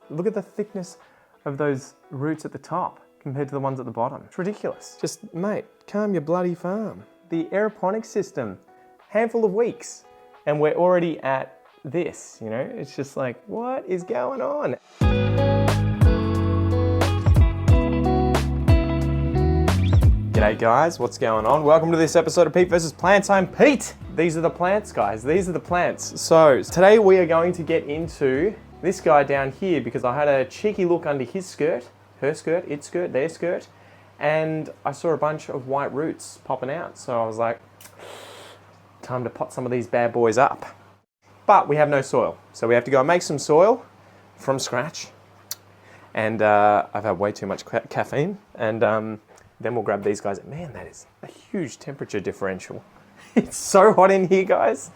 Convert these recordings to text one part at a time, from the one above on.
Look at the thickness of those roots at the top compared to the ones at the bottom. It's ridiculous. Just, mate, calm your bloody farm. The aeroponics system, handful of weeks, and we're already at this, you know? It's just like, what is going on? G'day guys, what's going on? Welcome to this episode of Pete vs. Plants. I'm Pete. These are the plants, guys. These are the plants. So today we are going to get into this guy down here because I had a cheeky look under his skirt, her skirt, its skirt, their skirt, and I saw a bunch of white roots popping out. So I was like, time to pot some of these bad boys up. But we have no soil, so we have to go and make some soil from scratch. And I've had way too much caffeine, and then we'll grab these guys. Man, that is a huge temperature differential. It's so hot in here, guys.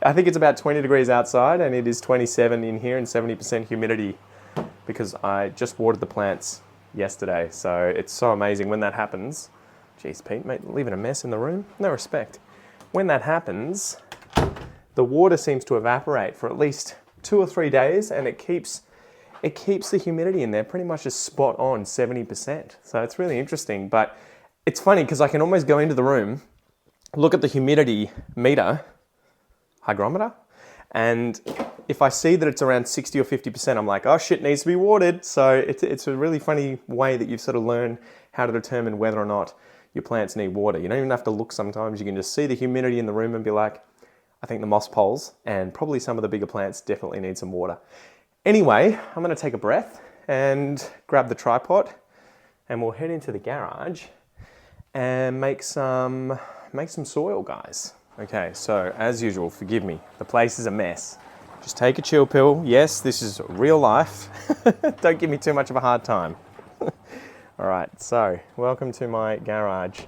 I think it's about 20 degrees outside and it is 27 in here and 70% humidity because I just watered the plants yesterday. So it's so amazing when that happens. Jeez, Pete, mate, leaving a mess in the room? No respect. When that happens, the water seems to evaporate for at least 2 or 3 days and it keeps the humidity in there pretty much just spot on 70%. So it's really interesting, but it's funny because I can almost go into the room, look at the humidity meter, hygrometer, and if I see that it's around 60 or 50%, I'm like, oh shit, needs to be watered. So it's a really funny way that you've sort of learned how to determine whether or not your plants need water. You don't even have to look sometimes, you can just see the humidity in the room and be like, I think the moss poles and probably some of the bigger plants definitely need some water. Anyway, I'm gonna take a breath and grab the tripod and we'll head into the garage and make some soil, guys. Okay, so as usual, forgive me, the place is a mess. Just take a chill pill. Yes, this is real life. Don't give me too much of a hard time. All right, so welcome to my garage.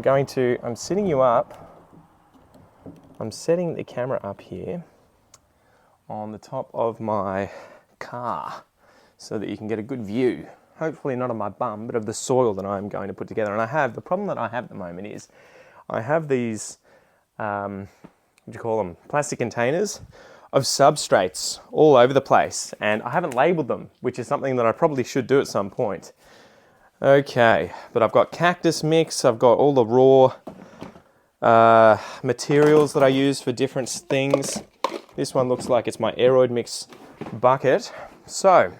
I'm sitting you up. I'm setting the camera up here on the top of my car so that you can get a good view. Hopefully not of my bum, but of the soil that I'm going to put together. And the problem that I have at the moment is I have these, what do you call them? Plastic containers of substrates all over the place. And I haven't labeled them, which is something that I probably should do at some point. Okay, but I've got cactus mix. I've got all the raw materials that I use for different things. This one looks like it's my aeroid mix bucket. So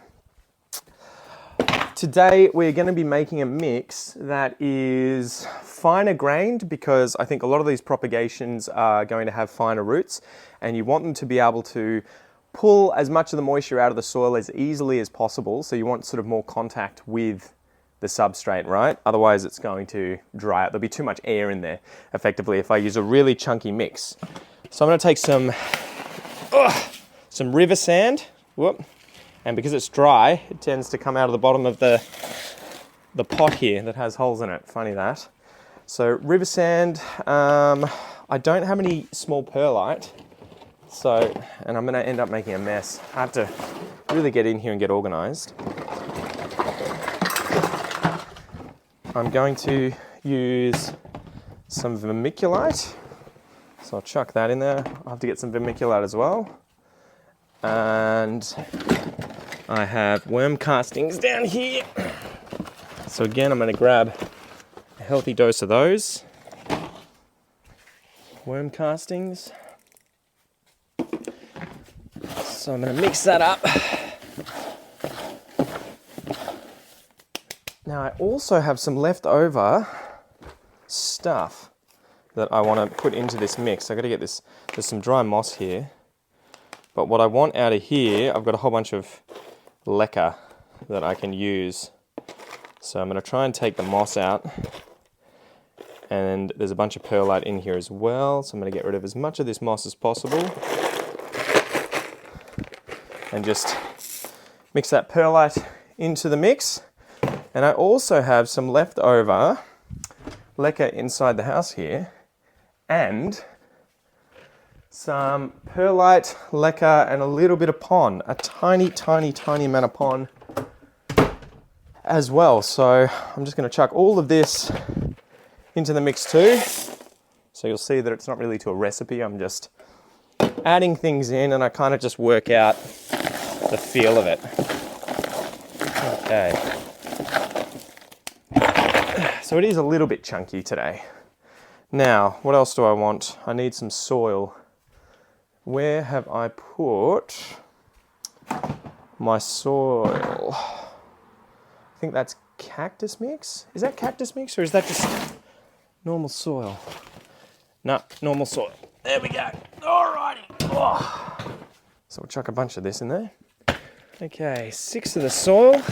today we're going to be making a mix that is finer grained because I think a lot of these propagations are going to have finer roots and you want them to be able to pull as much of the moisture out of the soil as easily as possible. So you want sort of more contact with the substrate, right? Otherwise it's going to dry out. There'll be too much air in there effectively if I use a really chunky mix. So I'm going to take some river sand. Whoop. And because it's dry, it tends to come out of the bottom of the pot here that has holes in it. Funny that. So river sand, I don't have any small perlite, and I'm gonna end up making a mess. I have to really get in here and get organized. I'm going to use some vermiculite. So I'll chuck that in there. I'll have to get some vermiculite as well. And I have worm castings down here. So again, I'm going to grab a healthy dose of those. Worm castings. So I'm going to mix that up. Now I also have some leftover stuff that I want to put into this mix. I've got to get this, there's some dry moss here. But what I want out of here, I've got a whole bunch of leca that I can use. So I'm going to try and take the moss out. And there's a bunch of perlite in here as well. So I'm going to get rid of as much of this moss as possible. And just mix that perlite into the mix. And I also have some leftover leca inside the house here. And some perlite, leca, and a little bit of pon. A tiny, tiny, tiny amount of pon as well. So I'm just going to chuck all of this into the mix too. So you'll see that it's not really to a recipe. I'm just adding things in and I kind of just work out the feel of it. Okay. So it is a little bit chunky today. Now, what else do I want? I need some soil. Where have I put my soil? I think that's cactus mix. Is that cactus mix or is that just normal soil? No, normal soil. There we go. Alrighty. Oh. So we'll chuck a bunch of this in there. Okay, 6 of the soil.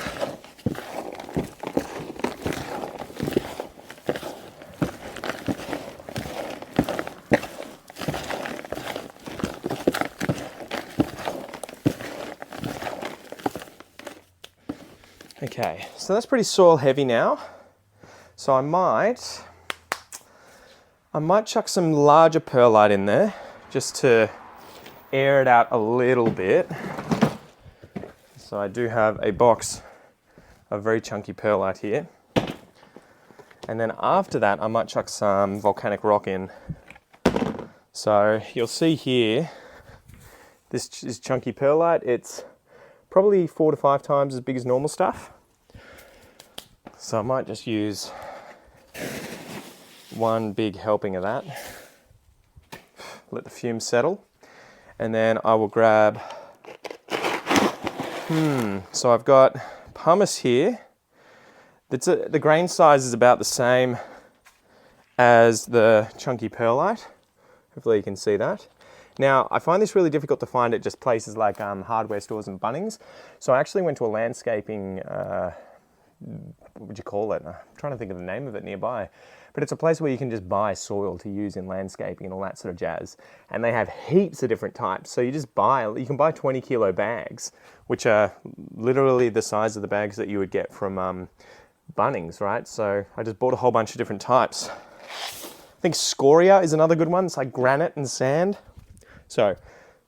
Okay, so that's pretty soil heavy now. So I might chuck some larger perlite in there just to air it out a little bit. So I do have a box of very chunky perlite here. And then after that, I might chuck some volcanic rock in. So you'll see here, this is chunky perlite. It's probably 4 to 5 times as big as normal stuff. So I might just use one big helping of that. Let the fumes settle. And then I will grab, so I've got pumice here. The grain size is about the same as the chunky perlite. Hopefully you can see that. Now, I find this really difficult to find at just places like hardware stores and Bunnings. So I actually went to a landscaping, what would you call it? I'm trying to think of the name of it nearby. But it's a place where you can just buy soil to use in landscaping and all that sort of jazz. And they have heaps of different types. So you can buy 20 kilo bags, which are literally the size of the bags that you would get from Bunnings, right? So I just bought a whole bunch of different types. I think scoria is another good one. It's like granite and sand. So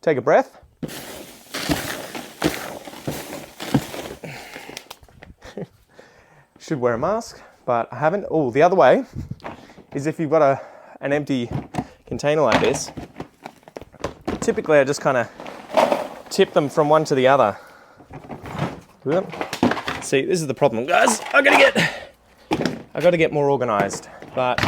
take a breath. Should wear a mask, but I haven't. Oh, the other way is if you've got an empty container like this, typically I just kind of tip them from one to the other. See, this is the problem, guys. I gotta get more organized, but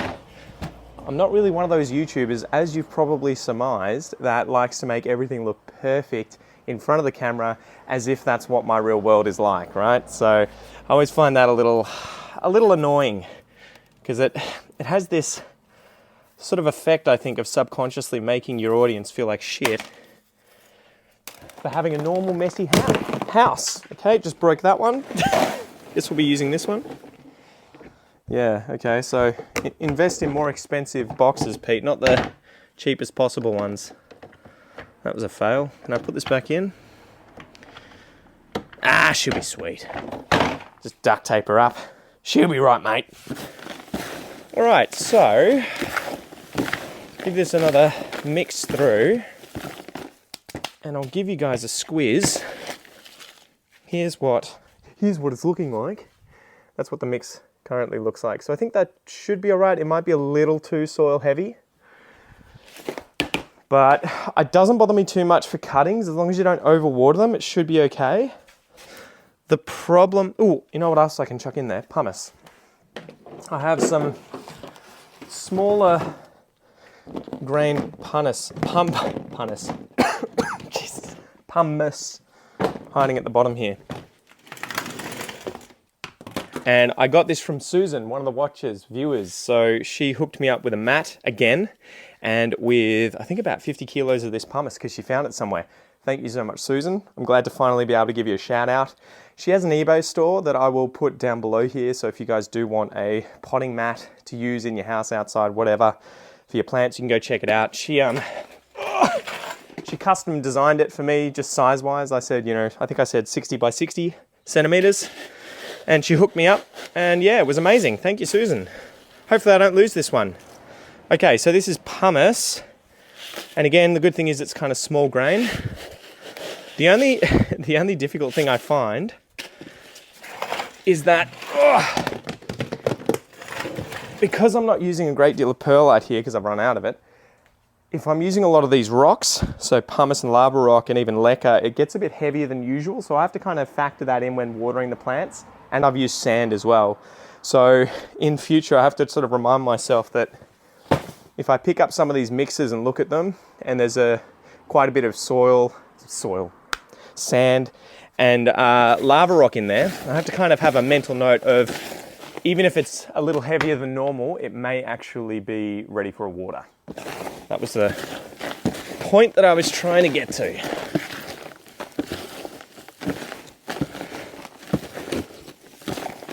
I'm not really one of those YouTubers, as you've probably surmised, that likes to make everything look perfect in front of the camera as if that's what my real world is like, right? So I always find that a little annoying because it has this sort of effect, I think, of subconsciously making your audience feel like shit for having a normal messy house. Okay, just broke that one. Guess we'll be using this one. Yeah, okay, so invest in more expensive boxes, Pete, not the cheapest possible ones. That was a fail. Can I put this back in? Ah, she'll be sweet. Just duct tape her up. She'll be right, mate. All right, so give this another mix through and I'll give you guys a squiz. Here's what it's looking like. That's what the mix currently looks like. So I think that should be all right. It might be a little too soil heavy, but it doesn't bother me too much for cuttings. As long as you don't overwater them, it should be okay. The problem, you know what else I can chuck in there? Pumice. I have some smaller grain pumice hiding at the bottom here. And I got this from Susan, one of the viewers. So she hooked me up with a mat again, and with, I think, about 50 kilos of this pumice because she found it somewhere. Thank you so much, Susan. I'm glad to finally be able to give you a shout out. She has an eBay store that I will put down below here. So if you guys do want a potting mat to use in your house, outside, whatever, for your plants, you can go check it out. She custom designed it for me, just size-wise. I said, I think I said 60 by 60 centimeters. And she hooked me up, and yeah, it was amazing. Thank you, Susan. Hopefully I don't lose this one. Okay, so this is pumice. And again, the good thing is it's kind of small grain. The only difficult thing I find is that because I'm not using a great deal of perlite here because I've run out of it, if I'm using a lot of these rocks, so pumice and lava rock and even leca, it gets a bit heavier than usual. So I have to kind of factor that in when watering the plants. And I've used sand as well. So in future, I have to sort of remind myself that if I pick up some of these mixes and look at them, and there's quite a bit of sand, and lava rock in there, I have to kind of have a mental note of, even if it's a little heavier than normal, it may actually be ready for a water. That was the point that I was trying to get to.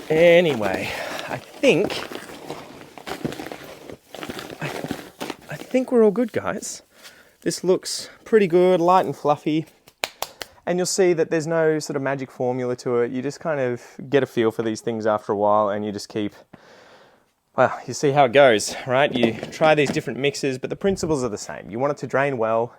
Anyway, I think we're all good, guys. This looks pretty good, light and fluffy. And you'll see that there's no sort of magic formula to it. You just kind of get a feel for these things after a while, and you just keep, well, you see how it goes, right? You try these different mixes, but the principles are the same. You want it to drain well,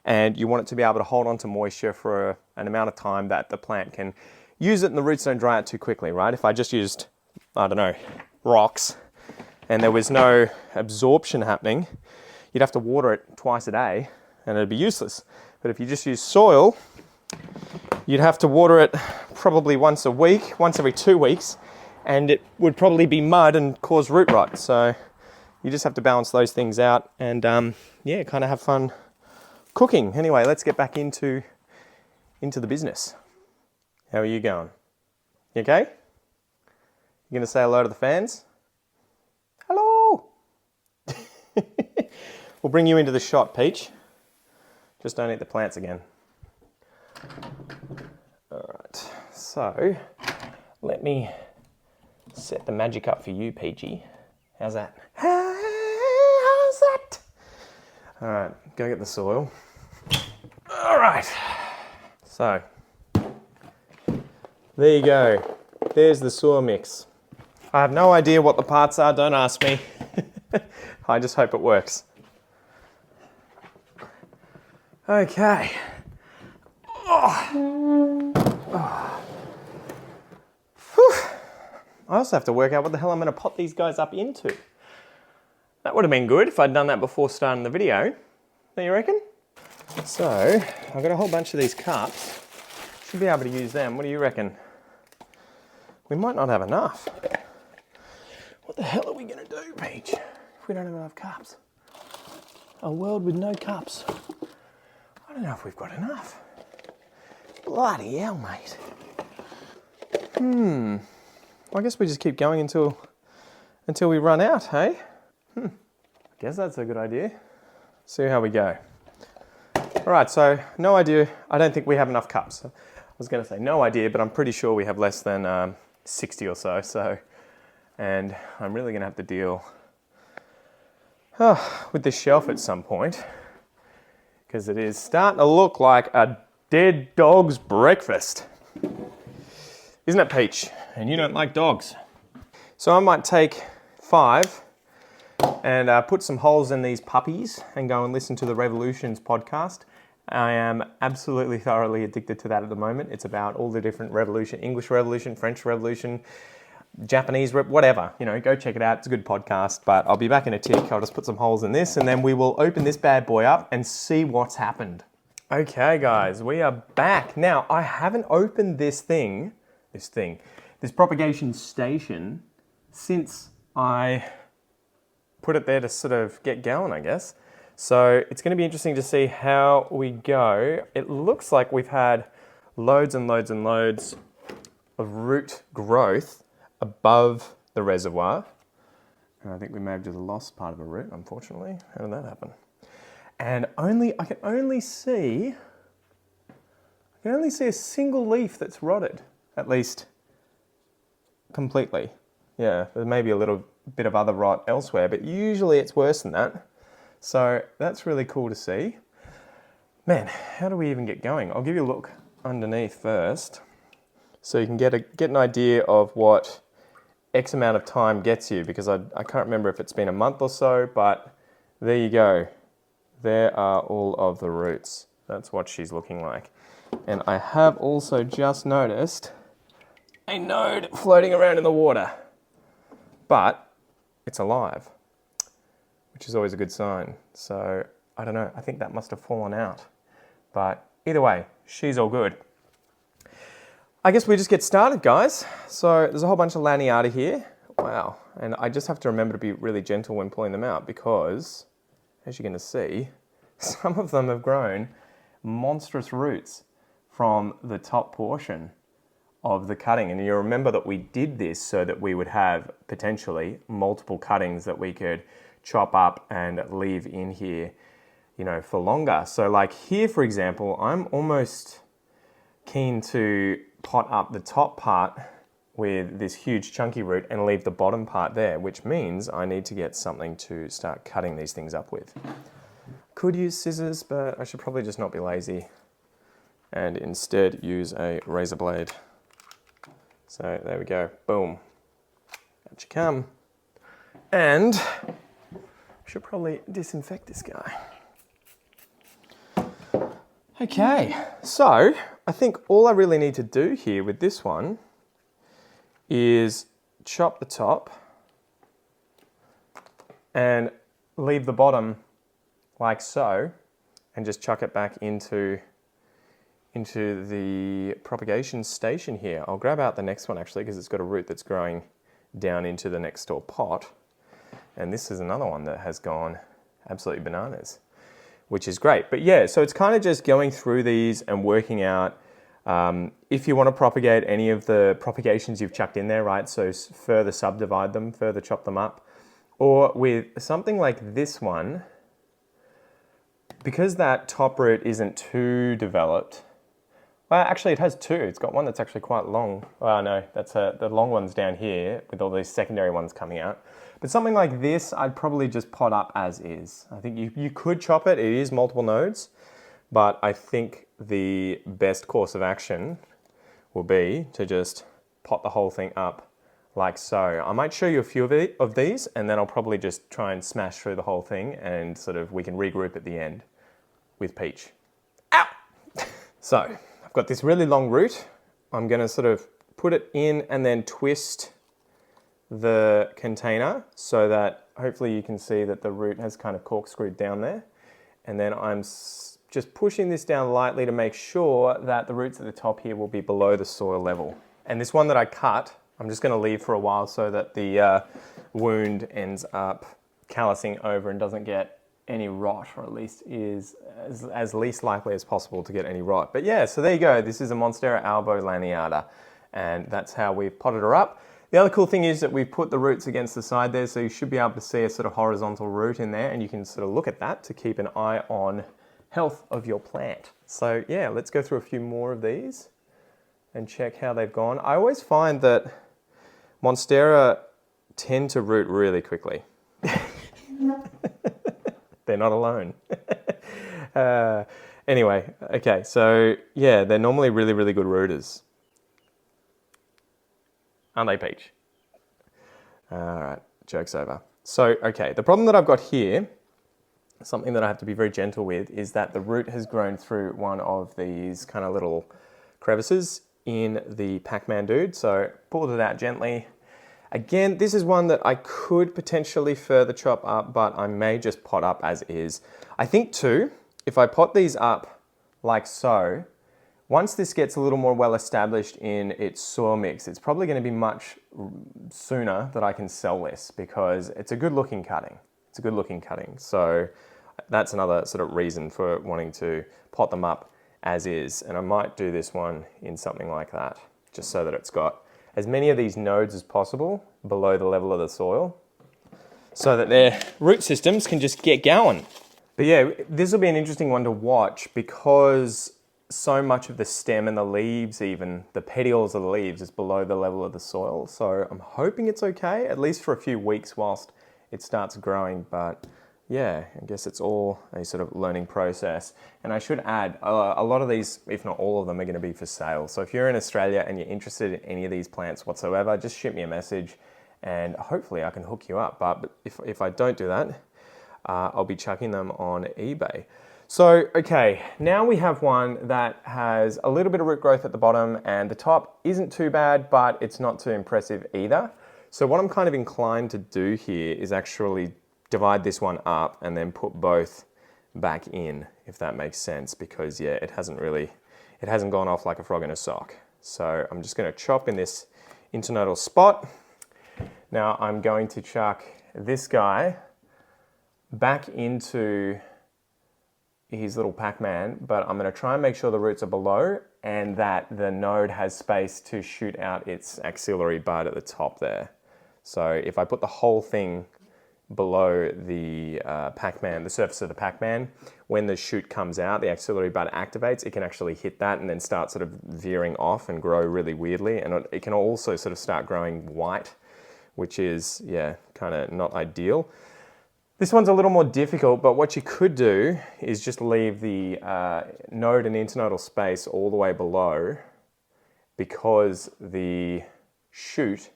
and you want it to be able to hold on to moisture for an amount of time that the plant can use it and the roots don't dry out too quickly, right? If I just used, I don't know, rocks, and there was no absorption happening, you'd have to water it twice a day, and it'd be useless. But if you just use soil, you'd have to water it probably once a week, once every 2 weeks, and it would probably be mud and cause root rot. So you just have to balance those things out and yeah, kind of have fun cooking. Anyway, let's get back into the business. How are you going? You okay? You gonna say hello to the fans? Hello! We'll bring you into the shot, Peach. Just don't eat the plants again. Alright, so let me set the magic up for you, Peachy. How's that? How's that? Alright, go get the soil. Alright, so there you go. There's the soil mix. I have no idea what the parts are, don't ask me. I just hope it works. Okay. I also have to work out what the hell I'm going to pot these guys up into. That would have been good if I'd done that before starting the video. Don't you reckon? So, I've got a whole bunch of these cups. Should be able to use them. What do you reckon? We might not have enough. What the hell are we going to do, Peach, if we don't have enough cups? A world with no cups. I don't know if we've got enough. Bloody hell, mate. Well, I guess we just keep going until we run out, hey? I guess that's a good idea. See how we go. All right, so no idea. I don't think we have enough cups. I was going to say no idea, but I'm pretty sure we have less than 60 or so. And I'm really going to have to deal with this shelf at some point, because it is starting to look like a dead dog's breakfast. Isn't it, Peach? And you don't like dogs. So I might take 5 and put some holes in these puppies and go and listen to the Revolutions podcast. I am absolutely thoroughly addicted to that at the moment. It's about all the different revolution, English Revolution, French Revolution, Japanese, whatever. You know, go check it out. It's a good podcast, but I'll be back in a tick. I'll just put some holes in this and then we will open this bad boy up and see what's happened. Okay, guys, we are back. Now, I haven't opened this propagation station since I put it there to sort of get going, I guess. So it's going to be interesting to see how we go. It looks like we've had loads and loads and loads of root growth above the reservoir. And I think we may have just lost part of a root, unfortunately. How did that happen? And I can only see a single leaf that's rotted, at least completely. Yeah, there may be a little bit of other rot elsewhere, but usually it's worse than that. So that's really cool to see. Man, how do we even get going? I'll give you a look underneath first, so you can get an idea of what X amount of time gets you, because I can't remember if it's been a month or so, but there you go. There are all of the roots. That's what she's looking like. And I have also just noticed a node floating around in the water, but it's alive, which is always a good sign. So I don't know, I think that must have fallen out. But either way, she's all good. I guess we just get started, guys. So there's a whole bunch of Laniata here. Wow. And I just have to remember to be really gentle when pulling them out because, as you're going to see, some of them have grown monstrous roots from the top portion of the cutting. And you remember that we did this so that we would have potentially multiple cuttings that we could chop up and leave in here, you know, for longer. So like here, for example, I'm almost keen to pot up the top part with this huge chunky root and leave the bottom part there, which means I need to get something to start cutting these things up with. Could use scissors, but I should probably just not be lazy and instead use a razor blade. So there we go, boom, out you come. And I should probably disinfect this guy. Okay, so I think all I really need to do here with this one is chop the top and leave the bottom like so, and just chuck it back into the propagation station here. I'll grab out the next one actually because it's got a root that's growing down into the next door pot. And this is another one that has gone absolutely bananas, which is great. But yeah, so it's kind of just going through these and working out if you want to propagate any of the propagations you've chucked in there, right? So further subdivide them, further chop them up. Or with something like this one, because that top root isn't too developed, well, actually it has two. It's got one that's actually quite long. Well, no, that's the long one's down here with all these secondary ones coming out. But something like this, I'd probably just pot up as is. I think you could chop it. It is multiple nodes, but I think the best course of action will be to just pot the whole thing up like so. I might show you a few of these, and then I'll probably just try and smash through the whole thing, and sort of we can regroup at the end with Peach. Ow! So I've got this really long root. I'm going to sort of put it in and then twist the container so that hopefully you can see that the root has kind of corkscrewed down there. And then I'm just pushing this down lightly to make sure that the roots at the top here will be below the soil level. And this one that I cut, I'm just going to leave for a while so that the wound ends up callousing over and doesn't get any rot, or at least is as least likely as possible to get any rot. But yeah, so there you go. This is a Monstera albo Laniata, and that's how we've potted her up. The other cool thing is that we've put the roots against the side there, so you should be able to see a sort of horizontal root in there, and you can sort of look at that to keep an eye on health of your plant. So yeah, let's go through a few more of these and check how they've gone. I always find that Monstera tend to root really quickly. They're not alone. Anyway, okay, so yeah, they're normally really, really good rooters. Aren't they, Peach? All right, joke's over. So, okay, the problem that I've got here, something that I have to be very gentle with, is that the root has grown through one of these kind of little crevices in the Pac-Man dude. So, pulled it out gently. Again, this is one that I could potentially further chop up, but I may just pot up as is. I think too, if I pot these up like so, once this gets a little more well established in its soil mix, it's probably going to be much sooner that I can sell this because it's a good looking cutting. It's a good looking cutting. So that's another sort of reason for wanting to pot them up as is. And I might do this one in something like that, just so that it's got as many of these nodes as possible below the level of the soil so that their root systems can just get going. But yeah, this will be an interesting one to watch because so much of the stem and the leaves, even the petioles of the leaves, is below the level of the soil. So I'm hoping it's okay, at least for a few weeks whilst it starts growing. But yeah, I guess it's all a sort of learning process. And I should add, a lot of these, if not all of them, are going to be for sale. So if you're in Australia and you're interested in any of these plants whatsoever, just shoot me a message and hopefully I can hook you up. But if I don't do that, I'll be chucking them on eBay. So, okay, now we have one that has a little bit of root growth at the bottom and the top isn't too bad, but it's not too impressive either. So what I'm kind of inclined to do here is actually divide this one up and then put both back in, if that makes sense, because yeah, it hasn't gone off like a frog in a sock. So I'm just going to chop in this internodal spot. Now I'm going to chuck this guy back into his little Pac-Man, but I'm going to try and make sure the roots are below and that the node has space to shoot out its axillary bud at the top there. So if I put the whole thing below the Pac-Man, the surface of the Pac-Man, when the shoot comes out, the axillary bud activates, it can actually hit that and then start sort of veering off and grow really weirdly. And it can also sort of start growing white, which is, yeah, kind of not ideal. This one's a little more difficult, but what you could do is just leave the node and internodal space all the way below, because the shoot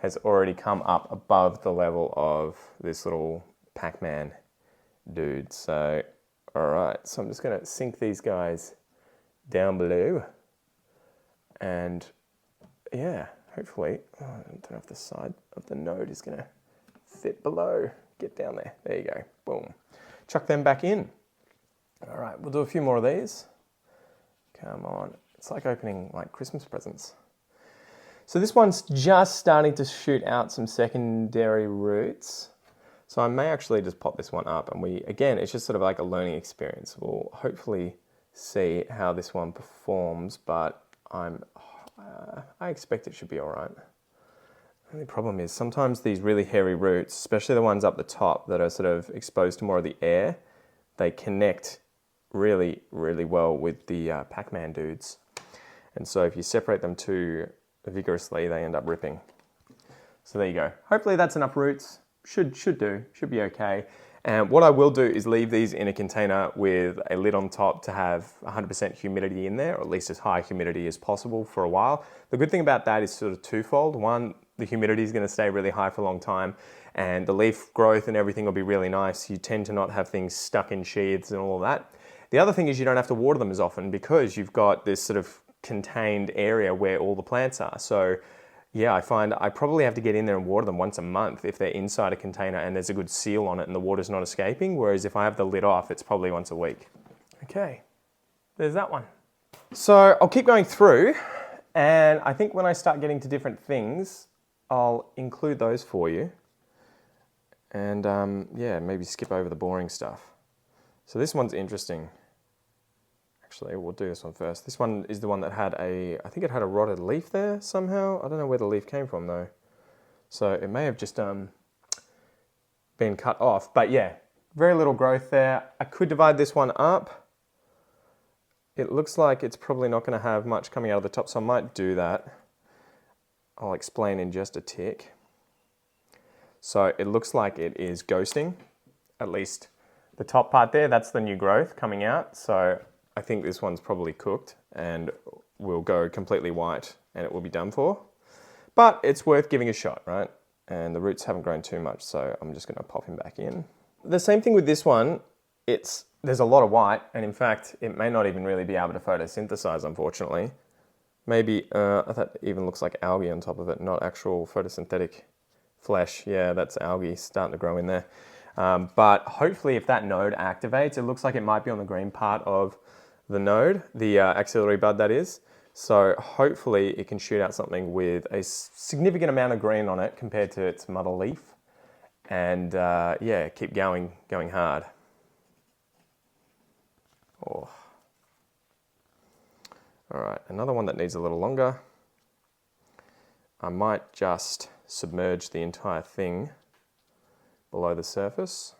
has already come up above the level of this little Pac-Man dude. So, all right, so I'm just gonna sink these guys down below, and yeah, hopefully, I don't know if the side of the node is gonna fit below. Get down there. There you go. Boom. Chuck them back in. All right, we'll do a few more of these. Come on. It's like opening like Christmas presents. So this one's just starting to shoot out some secondary roots. So I may actually just pop this one up, and again, it's just sort of like a learning experience. We'll hopefully see how this one performs, but I expect it should be all right. The only problem is sometimes these really hairy roots, especially the ones up the top that are sort of exposed to more of the air, they connect really, really well with the Pac-Man dudes. And so if you separate them too vigorously, they end up ripping. So there you go. Hopefully that's enough roots. Should be okay. And what I will do is leave these in a container with a lid on top to have 100% humidity in there, or at least as high humidity as possible for a while. The good thing about that is sort of twofold. One, the humidity is going to stay really high for a long time, and the leaf growth and everything will be really nice. You tend to not have things stuck in sheaths and all of that. The other thing is you don't have to water them as often, because you've got this sort of contained area where all the plants are. So yeah, I find I probably have to get in there and water them once a month if they're inside a container and there's a good seal on it and the water's not escaping, whereas if I have the lid off, it's probably once a week. Okay, there's that one. So I'll keep going through, and I think when I start getting to different things, I'll include those for you. And yeah, maybe skip over the boring stuff. So this one's interesting. Actually, we'll do this one first. This one is the one that had I think it had a rotted leaf there somehow. I don't know where the leaf came from though. So it may have just been cut off. But yeah, very little growth there. I could divide this one up. It looks like it's probably not going to have much coming out of the top, so I might do that. I'll explain in just a tick. So it looks like it is ghosting, at least the top part there. That's the new growth coming out. So I think this one's probably cooked and will go completely white and it will be done for. But it's worth giving a shot, right? And the roots haven't grown too much, so I'm just going to pop him back in. The same thing with this one. There's a lot of white, and in fact, it may not even really be able to photosynthesize, unfortunately. Maybe, that even looks like algae on top of it, not actual photosynthetic flesh. Yeah, that's algae starting to grow in there. But hopefully if that node activates, it looks like it might be on the green part of the node, the axillary bud that is. So hopefully it can shoot out something with a significant amount of green on it compared to its mother leaf. And yeah, keep going hard. Oh. All right, another one that needs a little longer. I might just submerge the entire thing below the surface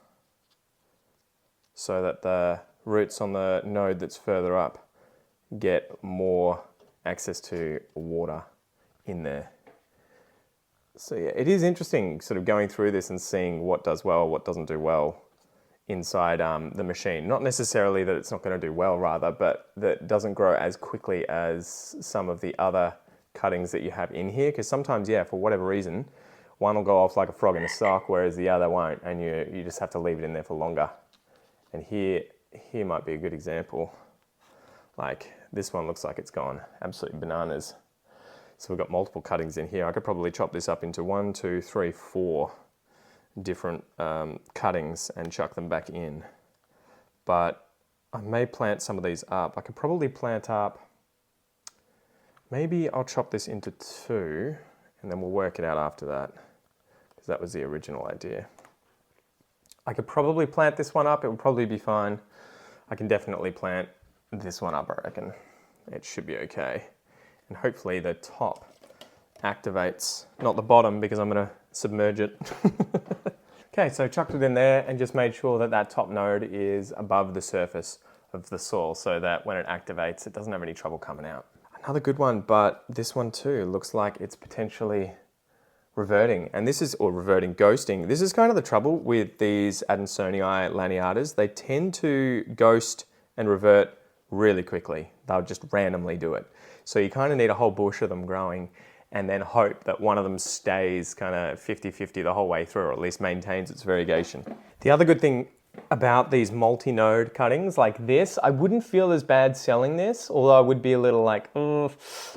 so that the roots on the node that's further up get more access to water in there. So yeah, it is interesting sort of going through this and seeing what does well, what doesn't do well inside the machine. Not necessarily that it's not going to do well, rather, but that it doesn't grow as quickly as some of the other cuttings that you have in here, because sometimes, yeah, for whatever reason, one will go off like a frog in a sock, whereas the other won't, and you just have to leave it in there for longer. And here might be a good example. Like this one looks like it's gone absolutely bananas. So we've got multiple cuttings in here. I could probably chop this up into 1, 2, 3, 4 different cuttings and chuck them back in. but I may plant some of these up. I could probably plant up, maybe I'll chop this into 2 and then we'll work it out after that, because that was the original idea. I could probably plant this one up, it would probably be fine. I can definitely plant this one up, I reckon. It should be okay. And hopefully the top activates, not the bottom, because I'm gonna submerge it. Okay, so chucked it in there and just made sure that that top node is above the surface of the soil so that when it activates, it doesn't have any trouble coming out. Another good one, but this one too looks like it's potentially reverting. And this is, or reverting, ghosting. This is kind of the trouble with these Adansonii laniatas. They tend to ghost and revert really quickly. They'll just randomly do it. So you kind of need a whole bush of them growing and then hope that one of them stays kind of 50-50 the whole way through, or at least maintains its variegation. The other good thing about these multi-node cuttings like this, I wouldn't feel as bad selling this, although I would be a little like,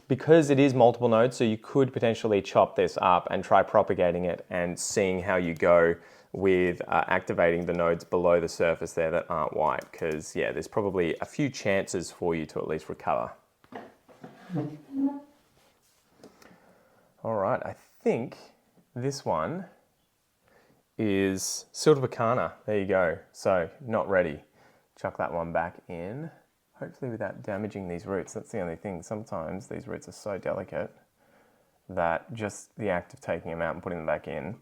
because it is multiple nodes, so you could potentially chop this up and try propagating it and seeing how you go with activating the nodes below the surface there that aren't white, because yeah, there's probably a few chances for you to at least recover. All right, I think this one is siltepecana. There you go. So not ready. Chuck that one back in, hopefully without damaging these roots. That's the only thing. Sometimes these roots are so delicate that just the act of taking them out and putting them back in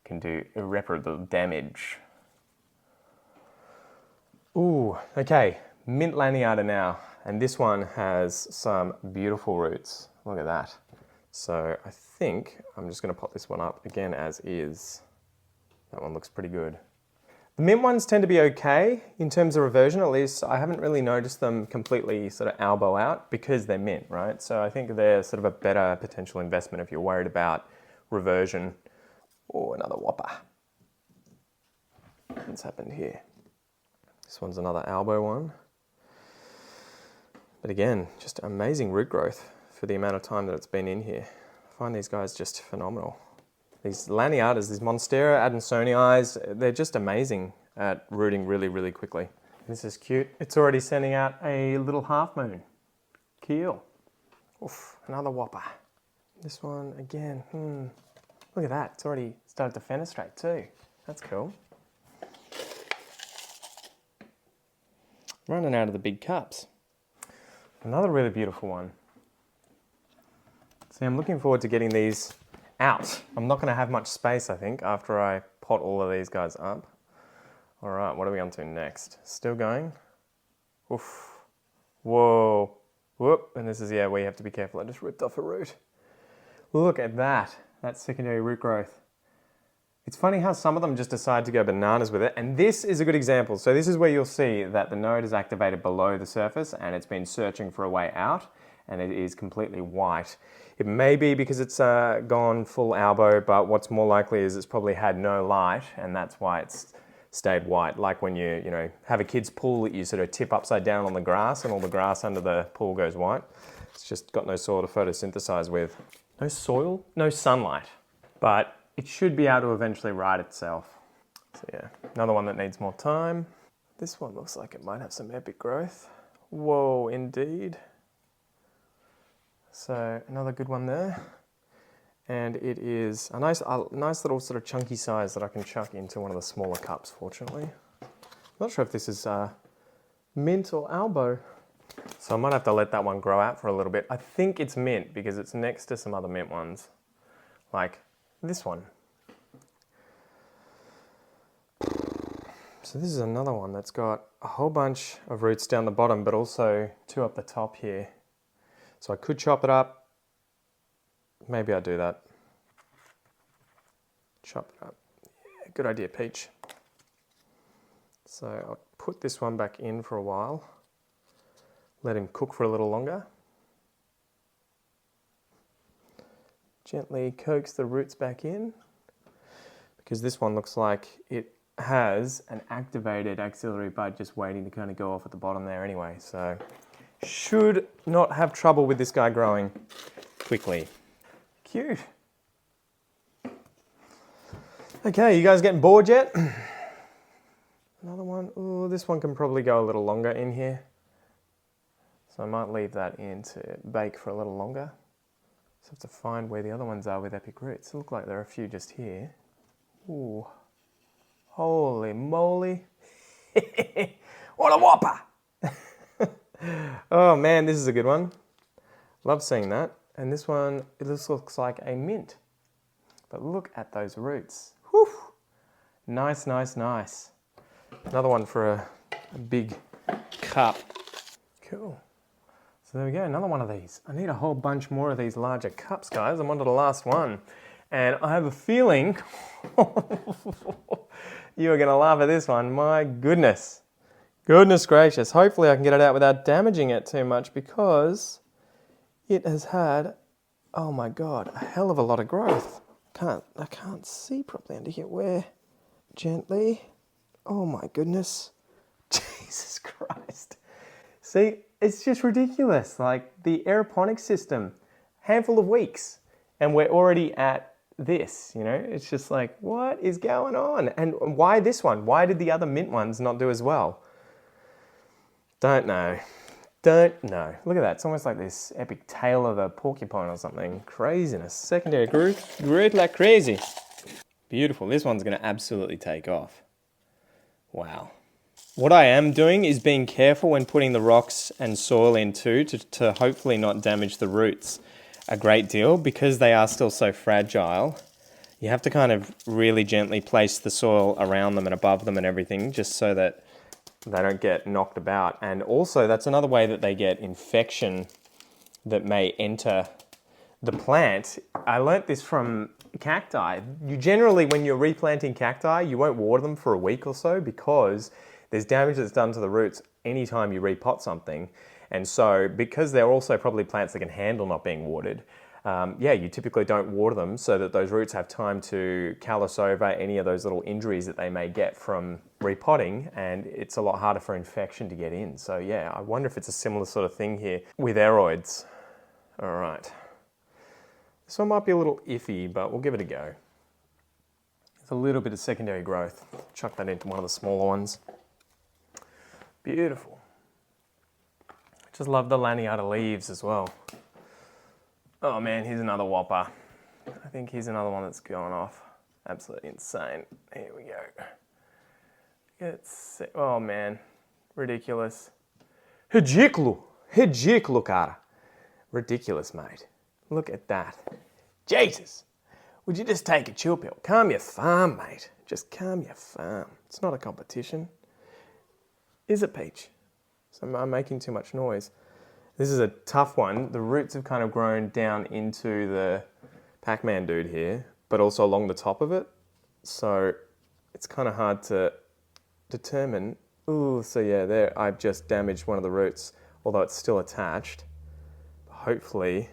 can do irreparable damage. Ooh, okay, mint Laniata now. And this one has some beautiful roots. Look at that. So I think I'm just gonna pop this one up again as is. That one looks pretty good. The mint ones tend to be okay in terms of reversion, at least. I haven't really noticed them completely sort of elbow out because they're mint, right? So I think they're sort of a better potential investment if you're worried about reversion. Oh, another whopper. What's happened here? This one's another albo one. But again, just amazing root growth for the amount of time that it's been in here. I find these guys just phenomenal. These Laniatas, these Monstera, Adansonii, they're just amazing at rooting really, really quickly. This is cute. It's already sending out a little half moon. Keel. Oof, another whopper. This one again, look at that. It's already started to fenestrate too. That's cool. Running out of the big cups. Another really beautiful one. See, I'm looking forward to getting these out. I'm not going to have much space, I think, after I pot all of these guys up. All right, what are we on to next? Still going? Oof. Whoa. Whoop. And this is, yeah, where you have to be careful. I just ripped off a root. Look at that. That's secondary root growth. It's funny how some of them just decide to go bananas with it. And this is a good example. So this is where you'll see that the node is activated below the surface and it's been searching for a way out and it is completely white. It may be because it's gone full albo, but what's more likely is it's probably had no light and that's why it's stayed white. Like when you have a kid's pool that you sort of tip upside down on the grass and all the grass under the pool goes white. It's just got no soil to photosynthesize with. No soil, no sunlight, but it should be able to eventually right itself. So yeah, another one that needs more time. This one looks like it might have some epic growth. Whoa, indeed. So another good one there. And it is a nice little sort of chunky size that I can chuck into one of the smaller cups, fortunately. I'm not sure if this is mint or albo. So I might have to let that one grow out for a little bit. I think it's mint because it's next to some other mint ones. Like this one. So this is another one that's got a whole bunch of roots down the bottom, but also 2 up the top here. So I could chop it up. Maybe I'll do that. Chop it up. Yeah, good idea, Peach. So I'll put this one back in for a while. Let him cook for a little longer. Gently coax the roots back in because this one looks like it has an activated axillary bud just waiting to kind of go off at the bottom there anyway. So should not have trouble with this guy growing quickly. Cute. Okay, you guys getting bored yet? Another one. one. Oh, this one can probably go a little longer in here. So I might leave that in to bake for a little longer. So I have to find where the other ones are with epic roots. It look like there are a few just here. Ooh, holy moly. What a whopper! Oh man, this is a good one. Love seeing that. And this one, it just looks like a mint. But look at those roots. Whew. Nice, nice, nice. Another one for a big cup. Cool. So there we go, another one of these. I need a whole bunch more of these larger cups, guys. I'm on to the last one. And I have a feeling you are gonna laugh at this one. My goodness. Goodness gracious. Hopefully I can get it out without damaging it too much because it has had, oh my God, a hell of a lot of growth. I can't see properly under here. Where? Gently. Oh my goodness. Jesus Christ. See, it's just ridiculous. Like the aeroponics system, handful of weeks, and we're already at this, you know? It's just like, what is going on? And why this one? Why did the other mint ones not do as well? Don't know. Don't know. Look at that. It's almost like this epic tail of a porcupine or something. Craziness. Secondary growth like crazy. Beautiful. This one's going to absolutely take off. Wow. What I am doing is being careful when putting the rocks and soil in too, to hopefully not damage the roots a great deal, because they are still so fragile. You have to kind of really gently place the soil around them and above them and everything, just so that they don't get knocked about. And also that's another way that they get infection that may enter the plant. I learnt this from cacti. You generally, when you're replanting cacti, you won't water them for a week or so because there's damage that's done to the roots anytime you repot something. And so because they're also probably plants that can handle not being watered, you typically don't water them so that those roots have time to callus over any of those little injuries that they may get from repotting, and it's a lot harder for infection to get in. So yeah, I wonder if it's a similar sort of thing here with aeroids. All right. This one might be a little iffy, but we'll give it a go. There's a little bit of secondary growth. Chuck that into one of the smaller ones. Beautiful. Just love the Laniata leaves as well. Oh man, here's another whopper. I think here's another one that's going off. Absolutely insane. Here we go. Oh man, ridiculous. Ridículo, cara. Ridiculous, mate. Look at that. Jesus. Would you just take a chill pill? Calm your farm, mate. Just calm your farm. It's not a competition. Is it, Peach? So I'm making too much noise. This is a tough one. The roots have kind of grown down into the Pac-Man dude here, but also along the top of it. So it's kind of hard to determine. Ooh, so yeah, there I've just damaged one of the roots, although it's still attached. Hopefully,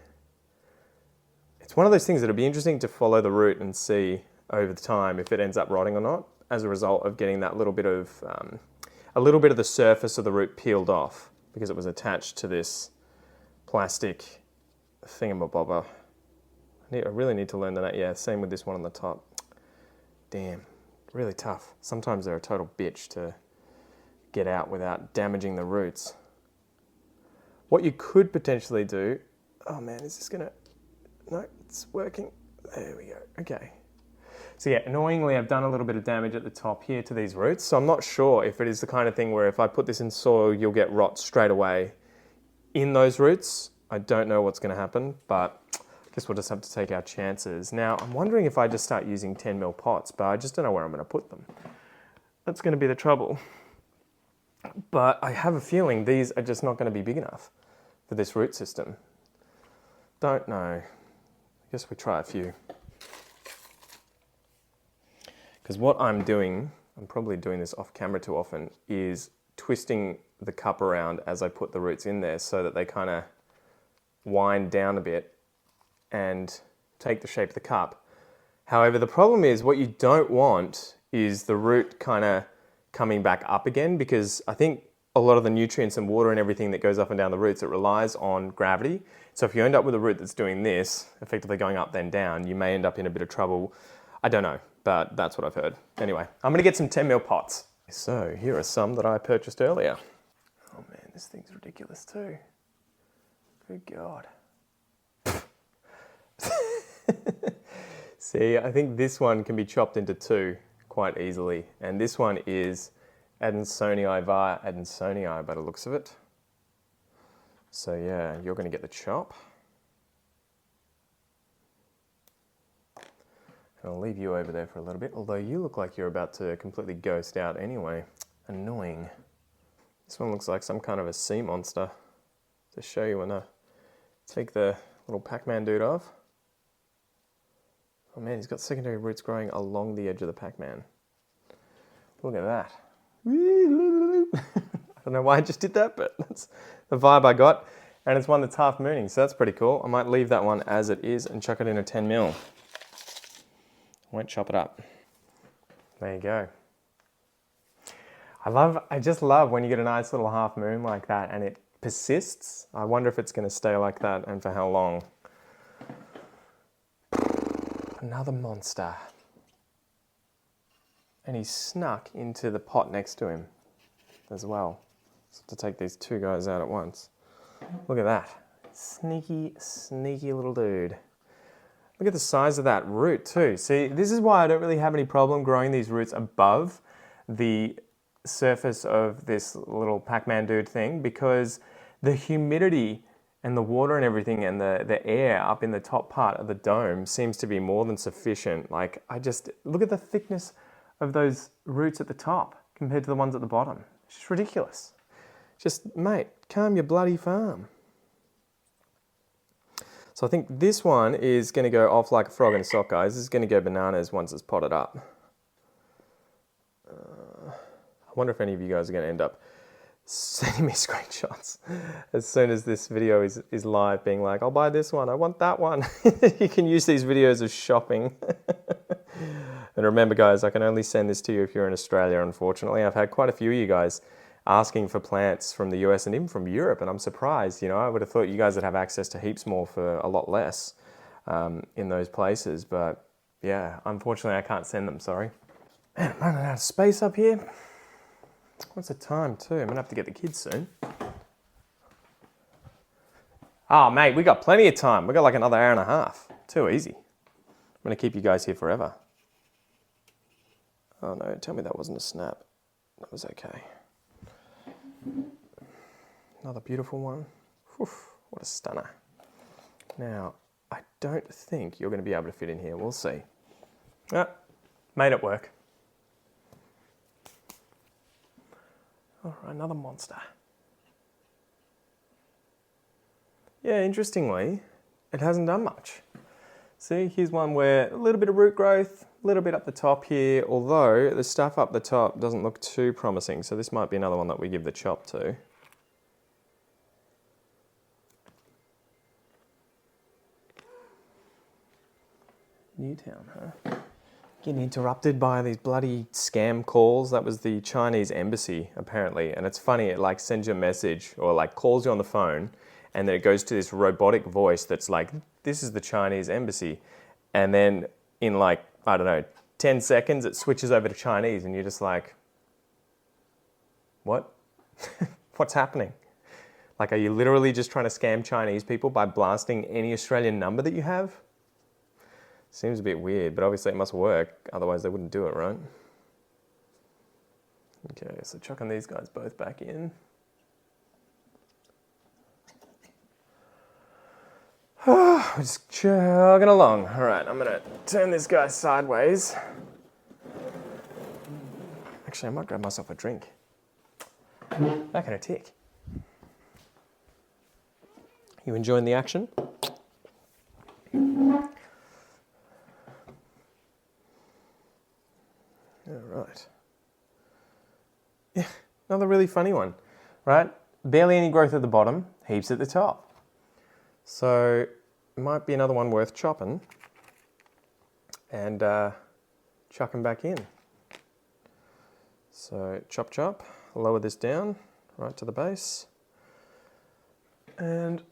it's one of those things that'll be interesting to follow the root and see over the time if it ends up rotting or not, as a result of getting that little bit of the surface of the root peeled off because it was attached to this plastic thingamabobber. I really need to learn that. Yeah, same with this one on the top. Damn, really tough. Sometimes they're a total bitch to get out without damaging the roots. What you could potentially do, oh man, is this gonna, no, it's working. There we go, okay. So yeah, annoyingly, I've done a little bit of damage at the top here to these roots. So I'm not sure if it is the kind of thing where if I put this in soil, you'll get rot straight away in those roots. I don't know what's gonna happen, but I guess we'll just have to take our chances. Now, I'm wondering if I just start using 10 mil pots, but I just don't know where I'm gonna put them. That's gonna be the trouble. But I have a feeling these are just not gonna be big enough for this root system. Don't know. I guess we try a few. Because what I'm doing, I'm probably doing this off camera too often, is twisting the cup around as I put the roots in there so that they kind of wind down a bit and take the shape of the cup. However, the problem is what you don't want is the root kind of coming back up again, because I think a lot of the nutrients and water and everything that goes up and down the roots, it relies on gravity. So if you end up with a root that's doing this, effectively going up then down, you may end up in a bit of trouble. I don't know, but that's what I've heard. Anyway, I'm gonna get some 10 mil pots So here are some that I purchased earlier. Oh man, this thing's ridiculous too. Good God. See, I think this one can be chopped into two quite easily. And this one is Adansonii via Adansonii by the looks of it. So yeah, you're going to get the chop. And I'll leave you over there for a little bit, although you look like you're about to completely ghost out anyway. Annoying. This one looks like some kind of a sea monster. To show you when I take the little Pac-Man dude off. Oh man, he's got secondary roots growing along the edge of the Pac-Man. Look at that. I don't know why I just did that, but that's the vibe I got. And it's one that's half mooning, so that's pretty cool. I might leave that one as it is and chuck it in a 10 mil. Won't chop it up. There you go. I just love when you get a nice little half moon like that and it persists. I wonder if it's going to stay like that and for how long. Another monster. And he snuck into the pot next to him as well. So to take these two guys out at once. Look at that. Sneaky, sneaky little dude. Look at the size of that root too. See, this is why I don't really have any problem growing these roots above the surface of this little Pac-Man dude thing, because the humidity and the water and everything and the air up in the top part of the dome seems to be more than sufficient. Like, look at the thickness of those roots at the top compared to the ones at the bottom. It's just ridiculous. Just, mate, calm your bloody farm. So I think this one is going to go off like a frog in a sock, guys. This is going to go bananas once it's potted up. I wonder if any of you guys are going to end up sending me screenshots as soon as this video is live, being like, I'll buy this one, I want that one. You can use these videos as shopping. And remember, guys, I can only send this to you if you're in Australia, unfortunately. I've had quite a few of you guys asking for plants from the US and even from Europe, and I'm surprised. You know, I would have thought you guys would have access to heaps more for a lot less in those places, but yeah, unfortunately I can't send them, sorry. Man, I'm running out of space up here. What's the time too? I'm gonna have to get the kids soon. Oh mate, we got plenty of time. We got like another hour and a half. Too easy. I'm gonna keep you guys here forever. Oh no, tell me that wasn't a snap. That was okay. Another beautiful one. Oof, what a stunner. Now, I don't think you're going to be able to fit in here. We'll see. Ah, made it work. All right, another monster. Yeah, interestingly, it hasn't done much. See, here's one where a little bit of root growth, a little bit up the top here, although the stuff up the top doesn't look too promising, so this might be another one that we give the chop to. Newtown, huh? Getting interrupted by these bloody scam calls. That was the Chinese embassy, apparently, and it's funny, it like sends you a message or like calls you on the phone, and then it goes to this robotic voice that's like, this is the Chinese embassy. And then in like, I don't know, 10 seconds, it switches over to Chinese and you're just like, what? What's happening? Like, are you literally just trying to scam Chinese people by blasting any Australian number that you have? Seems a bit weird, but obviously it must work. Otherwise they wouldn't do it, right? Okay, so chucking these guys both back in. We're just chugging along. All right, I'm gonna turn this guy sideways. Actually, I might grab myself a drink. Back in a tick. You enjoying the action? All right. Yeah, another really funny one, right? Barely any growth at the bottom, heaps at the top. So, might be another one worth chopping and chucking back in. So, chop, chop, lower this down right to the base and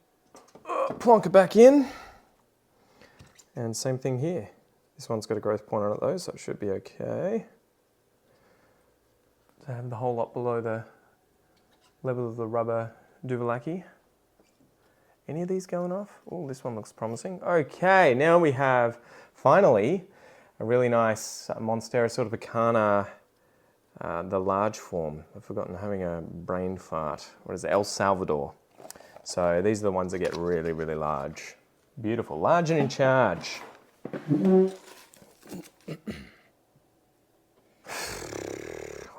plonk it back in. And same thing here. This one's got a growth point on it though, so it should be okay. So I have the whole lot below the level of the rubber Duvalaki. Any of these going off? Oh, this one looks promising. Okay, now we have, finally, a really nice Monstera siltepecana, the large form. I've forgotten, having a brain fart. What is it? El Salvador. So these are the ones that get really, really large. Beautiful, large and in charge.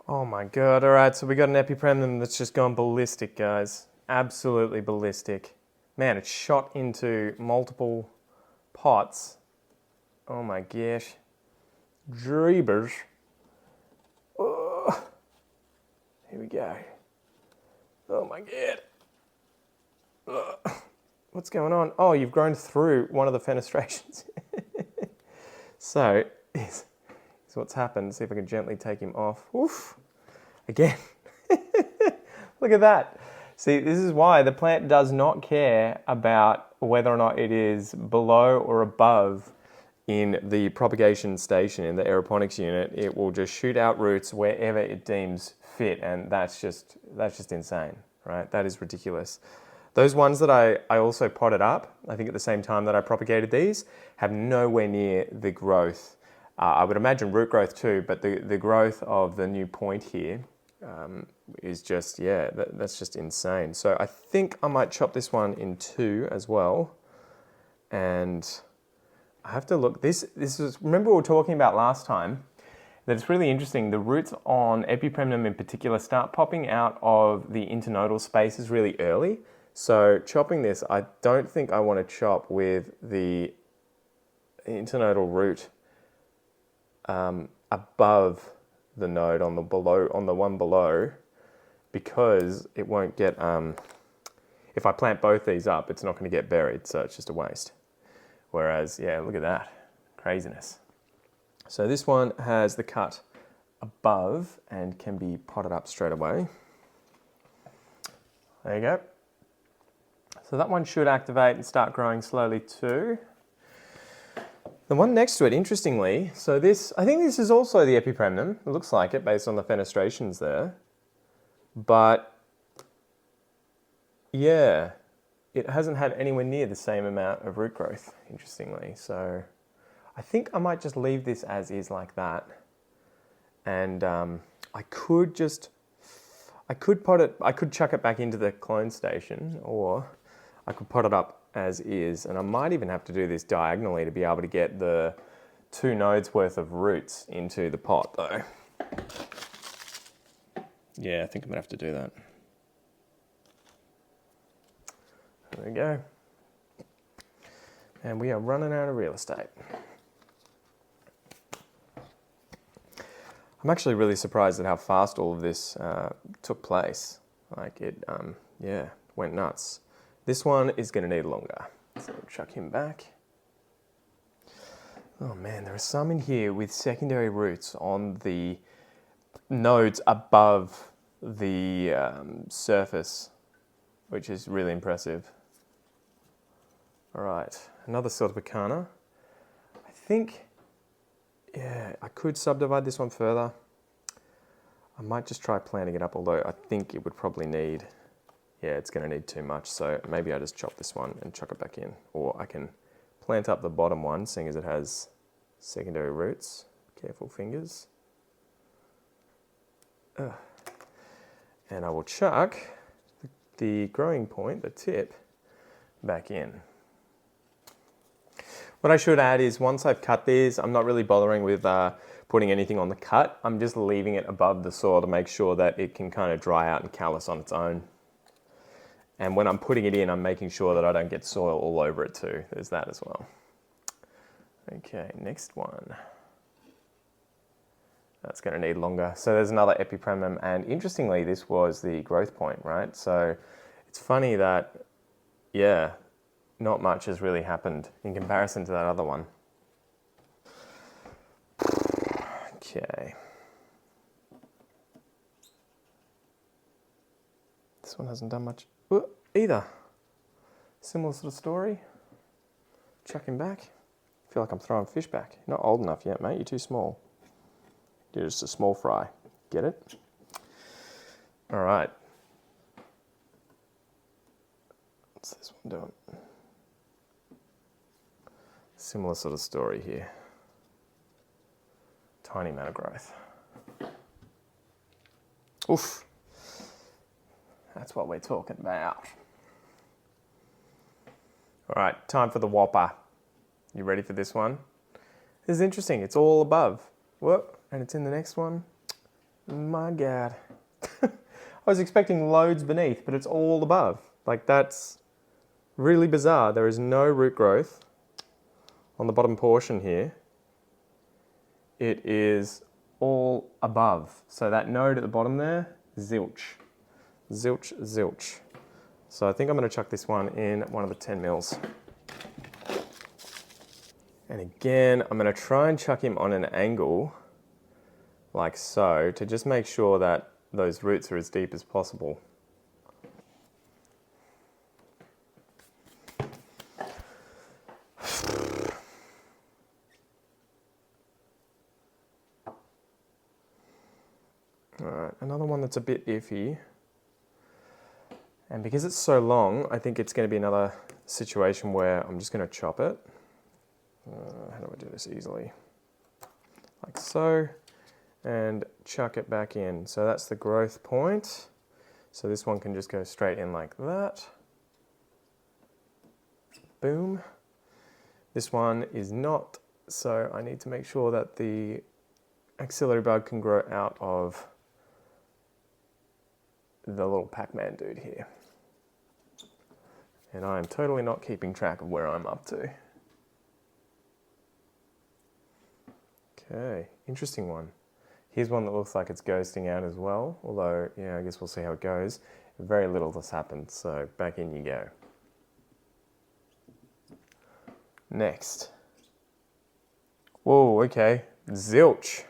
Oh my God, all right, so we got an Epipremnum that's just gone ballistic, guys. Absolutely ballistic. Man, it's shot into multiple pots. Oh my gosh. Dreebers. Oh. Here we go. Oh my God. Ugh. What's going on? Oh, you've grown through one of the fenestrations. So, here's what's happened. See if I can gently take him off. Oof. Again. Look at that. See, this is why the plant does not care about whether or not it is below or above in the propagation station, in the aeroponics unit. It will just shoot out roots wherever it deems fit, and that's just insane, right? That is ridiculous. Those ones that I also potted up, I think at the same time that I propagated these, have nowhere near the growth. I would imagine root growth too, but the growth of the new point here is just, yeah, that's just insane. So I think I might chop this one in two as well. And I have to look, this is, remember we were talking about last time, that it's really interesting. The roots on Epipremnum in particular start popping out of the internodal spaces really early. So chopping this, I don't think I want to chop with the internodal root above the node on the one below, because it won't get, if I plant both these up, it's not going to get buried, so it's just a waste. Whereas, yeah, look at that, craziness. So this one has the cut above and can be potted up straight away. There you go. So that one should activate and start growing slowly too. The one next to it, interestingly, so this, I think this is also the Epipremnum. It looks like it based on the fenestrations there. But yeah, it hasn't had anywhere near the same amount of root growth, interestingly. So I think I might just leave this as is like that. And I could pot it, I could chuck it back into the clone station, or I could pot it up as is, and I might even have to do this diagonally to be able to get the 2 nodes worth of roots into the pot though. Yeah, I think I'm gonna have to do that. There we go. And we are running out of real estate. I'm actually really surprised at how fast all of this took place. Like it, yeah, went nuts. This one is going to need longer, so we'll chuck him back. Oh man, there are some in here with secondary roots on the nodes above the surface, which is really impressive. All right, another siltepecana. I think, yeah, I could subdivide this one further. I might just try planting it up, although I think it would probably need, yeah, it's going to need too much, so maybe I just chop this one and chuck it back in. Or I can plant up the bottom one, seeing as it has secondary roots. Careful fingers. And I will chuck the growing point, the tip, back in. What I should add is once I've cut these, I'm not really bothering with putting anything on the cut. I'm just leaving it above the soil to make sure that it can kind of dry out and callus on its own. And when I'm putting it in, I'm making sure that I don't get soil all over it too. There's that as well. Okay, next one. That's going to need longer. So there's another Epipremnum, and interestingly, this was the growth point, right? So it's funny that, yeah, not much has really happened in comparison to that other one. Okay. This one hasn't done much either. Similar sort of story. Chuck him back. I feel like I'm throwing fish back. You're not old enough yet, mate. You're too small. You're just a small fry. Get it? All right. What's this one doing? Similar sort of story here. Tiny amount of growth. Oof. That's what we're talking about. All right, time for the whopper. You ready for this one? This is interesting. It's all above. What? And it's in the next one. My God. I was expecting loads beneath, but it's all above. Like, that's really bizarre. There is no root growth on the bottom portion here. It is all above. So that node at the bottom there, zilch. Zilch, zilch. So I think I'm going to chuck this one in one of the 10 mils. And again, I'm going to try and chuck him on an angle, like so, to just make sure that those roots are as deep as possible. All right, another one that's a bit iffy. And because it's so long, I think it's going to be another situation where I'm just going to chop it. How do I do this easily? Like so, and chuck it back in. So that's the growth point. So this one can just go straight in like that. Boom. This one is not, so I need to make sure that the axillary bud can grow out of the little Pac-Man dude here. And I am totally not keeping track of where I'm up to. Okay, interesting one. Here's one that looks like it's ghosting out as well, although, yeah, I guess we'll see how it goes. Very little has happened, so back in you go. Next. Whoa, okay, zilch.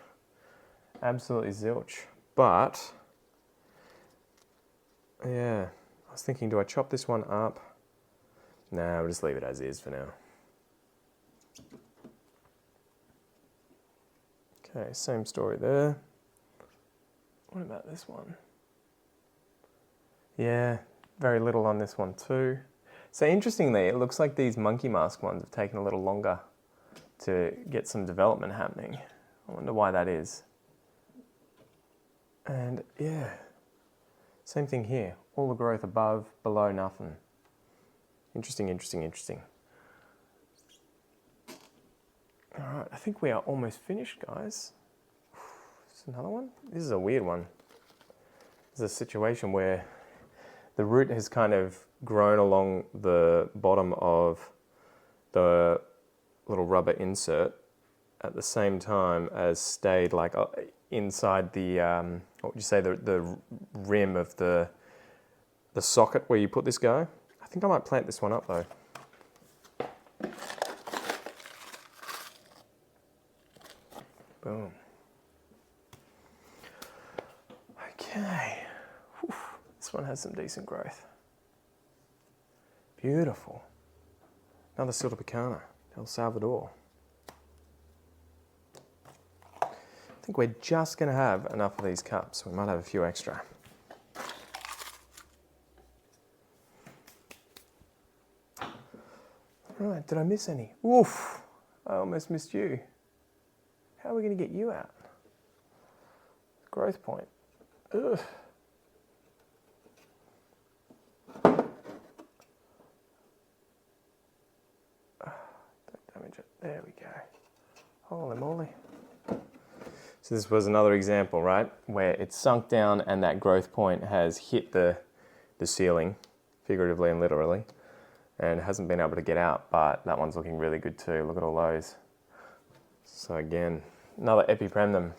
Absolutely zilch. But, yeah, I was thinking, do I chop this one up? Nah, we'll just leave it as is for now. Okay, same story there. What about this one? Yeah, very little on this one too. So interestingly, it looks like these monkey mask ones have taken a little longer to get some development happening. I wonder why that is. And yeah, same thing here. All the growth above, below, nothing. Interesting, interesting, interesting. All right, I think we are almost finished, guys. Is another one? This is a weird one. This is a situation where the root has kind of grown along the bottom of the little rubber insert at the same time as stayed like inside the, what would you say, the rim of the socket where you put this guy. I think I might plant this one up though. Boom. Okay. Whew. This one has some decent growth. Beautiful. Another siltepecana, El Salvador. I think we're just going to have enough of these cups. We might have a few extra. Right, did I miss any? Oof, I almost missed you. How are we going to get you out? Growth point. Ugh. Don't damage it. There we go. Holy moly. So this was another example, right? Where it's sunk down and that growth point has hit the ceiling, figuratively and literally, and hasn't been able to get out, but that one's looking really good too. Look at all those. So again, another Epipremnum.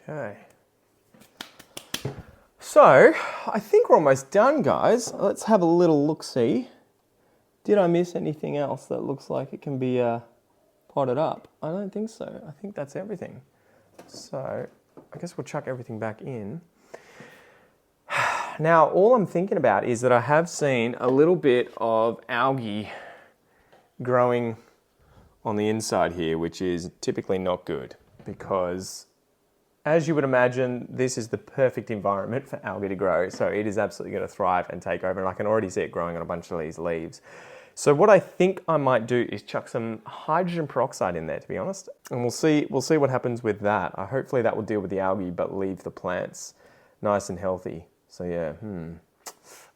Okay. So, I think we're almost done, guys. Let's have a little look-see. Did I miss anything else that looks like it can be potted up? I don't think so. I think that's everything. So, I guess we'll chuck everything back in. Now, all I'm thinking about is that I have seen a little bit of algae growing on the inside here, which is typically not good because as you would imagine, this is the perfect environment for algae to grow. So it is absolutely going to thrive and take over. And I can already see it growing on a bunch of these leaves. So what I think I might do is chuck some hydrogen peroxide in there, to be honest. And we'll see what happens with that. Hopefully that will deal with the algae, but leave the plants nice and healthy. So yeah,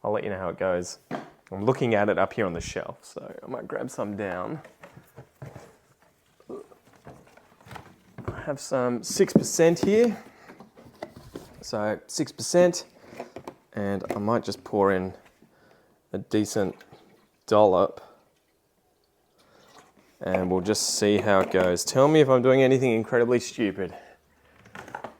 I'll let you know how it goes. I'm looking at it up here on the shelf, so I might grab some down. I have some 6% here. So 6%, and I might just pour in a decent dollop, and we'll just see how it goes. Tell me if I'm doing anything incredibly stupid.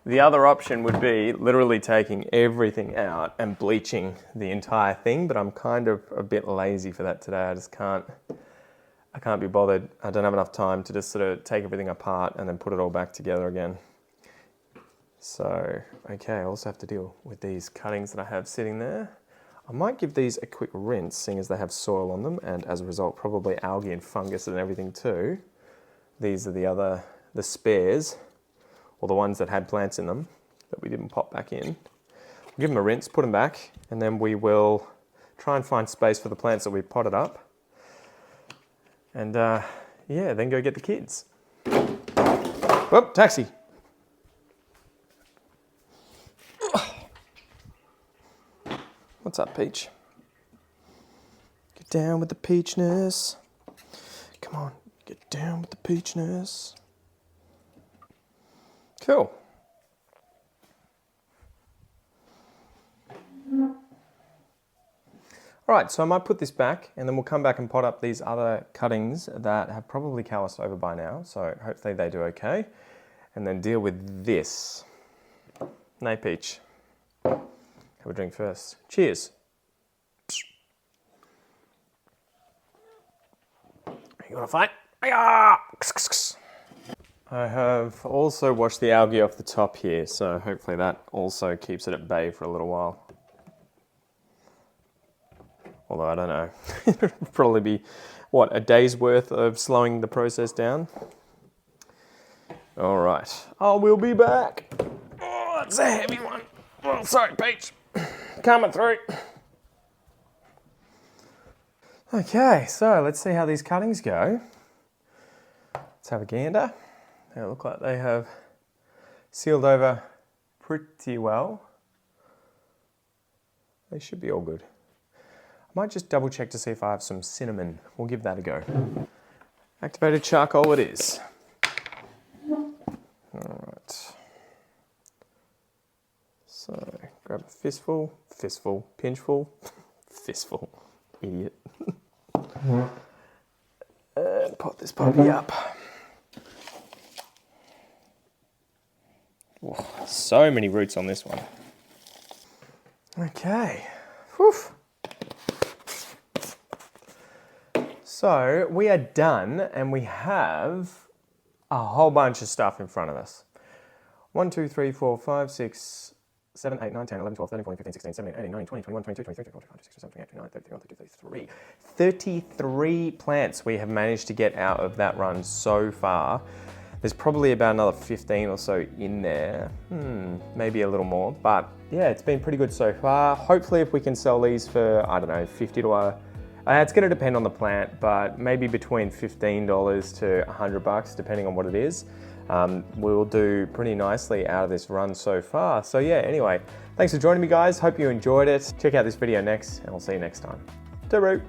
The other option would be literally taking everything out and bleaching the entire thing, but I'm kind of a bit lazy for that today. I can't be bothered. I don't have enough time to just sort of take everything apart and then put it all back together again. So, okay, I also have to deal with these cuttings that I have sitting there. I might give these a quick rinse, seeing as they have soil on them, and as a result, probably algae and fungus and everything too. These are the spares, or the ones that had plants in them that we didn't pop back in. We'll give them a rinse, put them back, and then we will try and find space for the plants that we potted up. And yeah, then go get the kids. Whoop, taxi. What's up, Peach? Get down with the peachness. Come on, get down with the peachness. Cool. All right, so I might put this back and then we'll come back and pot up these other cuttings that have probably calloused over by now. So hopefully they do okay. And then deal with this. Nay, Peach. Have a drink first. Cheers. You want to fight? I have also washed the algae off the top here, so hopefully that also keeps it at bay for a little while. Although I don't know. It'll probably be, what, a day's worth of slowing the process down? All right, I will be back. Oh, that's a heavy one. Oh, sorry, Peach. Coming through. Okay, so let's see how these cuttings go. Let's have a gander. They look like they have sealed over pretty well. They should be all good. I might just double check to see if I have some cinnamon. We'll give that a go. Activated charcoal it is. All right. So grab a fistful, pinchful, fistful, idiot. And pot this puppy up. Whoa, so many roots on this one. Okay. Whew. So we are done and we have a whole bunch of stuff in front of us. 1, 2, 3, 4, 5, 6, 7, 8, 9, 10, 11, 12, 13, 14, 15, 16, 17, 18, 19, 20, 21, 22, 23, 24, 25, 26, 27, 28, 29, 30, 31, 32, 33. 33 plants we have managed to get out of that run so far. There's probably about another 15 or so in there. Maybe a little more, but yeah, it's been pretty good so far. Hopefully if we can sell these for, I don't know, 50 to it's gonna depend on the plant, but maybe between $15 to $100, depending on what it is. We'll do pretty nicely out of this run so far. So yeah, anyway, thanks for joining me, guys. Hope you enjoyed it. Check out this video next, and I'll see you next time. Ta-roo.